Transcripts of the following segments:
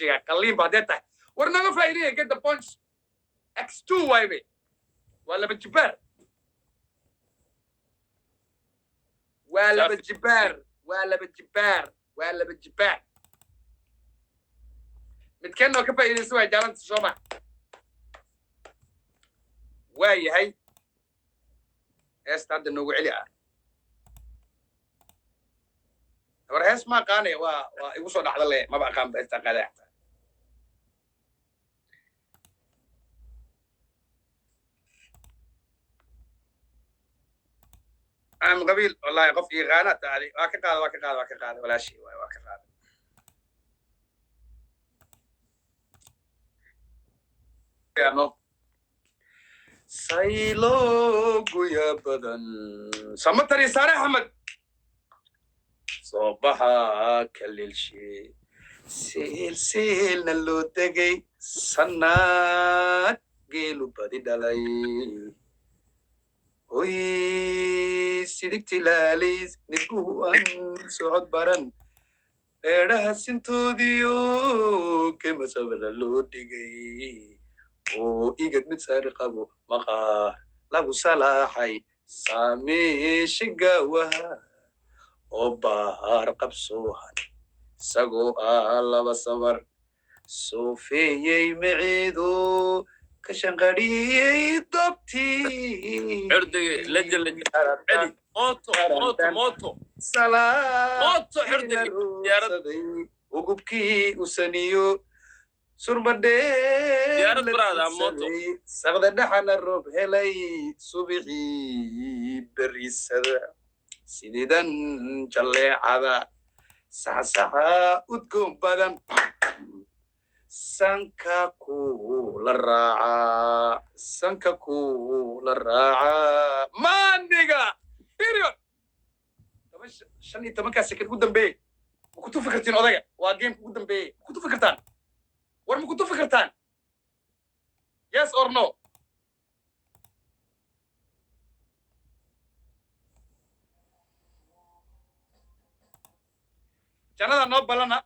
قليل بعدين تحت ورنا فايدين get the points x2 وايبي ولا بالجبار ولا بالجبار ولا بالجبار ولا بالجبار متكنوا كفا إلى سوا جالن تشوما واي هاي استعد إنه وعليا ورهس ما قاني ويوصل على اللي ما بقى قام بيستقال حتى أنا قبيل والله قف إغانة تعالي واكقاد ولا شيء واكقاد يا نو سايلو يا بدن سمتري ساري أحمد صباحا كليل شيء سيل نلو تجي سنات جيلو بدي دلاي وي سيدك تلاليز نكوان سعود برن إيرها سنتوديو كما سبلا لو تجي وإيجاد متساري قبو مقار لابو سلاحي سامي شقاوها وبار قبسوها سقو الله بصبر صوفي معيدو كشنغري ضبطي عردي لجل علي موتو سلام موتو عردي يا رب وقبكي وسنيو سرمدي يا رب برادا موتو سغدا دحنا الروب هلي صبحي بريسدا سيدان جلي عدا سحسحا ودكم بدن سانكاكو للراعة ما نيجا بيريود طب شني تمكا سكت قدام بي وكنتوا فكرتين أضيع واجيم قدام بي كنتوا فكرتان ورم كنتوا فكرتان yes or no جنادا نو بلنا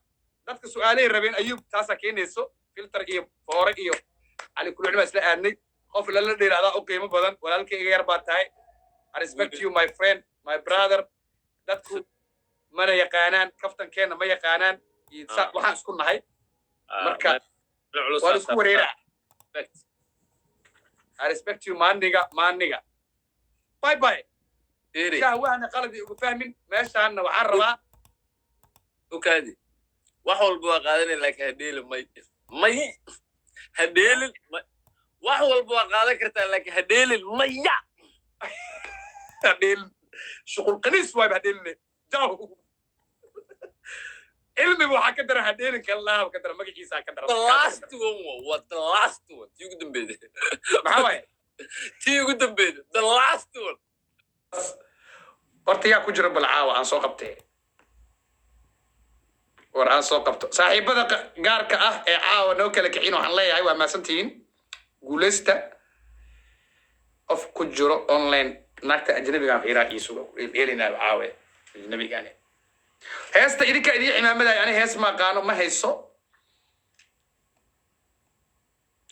dadka su'aalay rabeen ayub taasa keenayso filter iyo foore iyo ali kullu cilmi isla aanay qof la dheeraada oo qiimo badan walaalkayga yar baa tahay I respect you my friend my brother dadku mana yaqaanaan kaftankeena ma yaqaanaan waxaan isku nahay marka waa isku wareeraa I respect you maaniga bye bye shahwaana qaladi ugu fahmin meeshaana waxaan rabaa وكادي وحول بوقادني لك هديل مي هديل وحول بوقادك كرتا لك هديل مي هديل شغل قنيس وايب هديل جو علمي وحا كدر هديل كالله وكدر مقي جيسا كدر the last one what the last one تيو قدم بيدي محاوي تيو قدم بيدي the last one قرتيا كجرب العاوة عن سوقبتي ورaan soo qabto saaxiibada gaarka ah ee caawa noo kala kicin waxaan leeyahay waa maasantiin guuleysta of ku jiro online naagta ajnabiga aan fiiraa ii sugo eelinaa caawe ajnabigaani heesta idinka idin cimaamada yani hees ma qaano ma hayso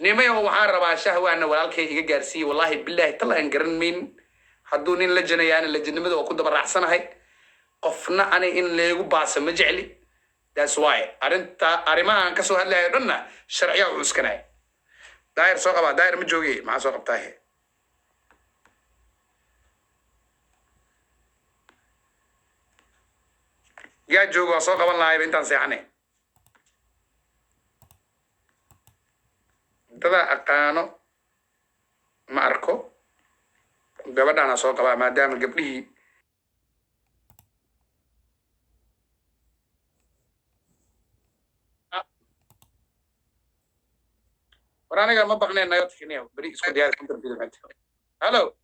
nimayo waxaan rabaa shahwaana walaalkay iga gaarsiiyay wallahi billahi talaan garan min hadduu nin la janayaan la janimada oo ku daba raacsanahay qofna ani in leegu baasa ma jecli that's why arrimahan ka soo hadlayo dhanna sharciya u iskanay daayir soo qaba daayir ma joogi maxaa soo qabtaa he yaa joogo waa soo qaban lahaayba intaan seexanay dada aqaano ma arko gabadhaana soo qabaa maadaama gabdhihii ورانيغا ما بقنين نايو تكنيو بري اسكو ديال كنتر في الحته هالو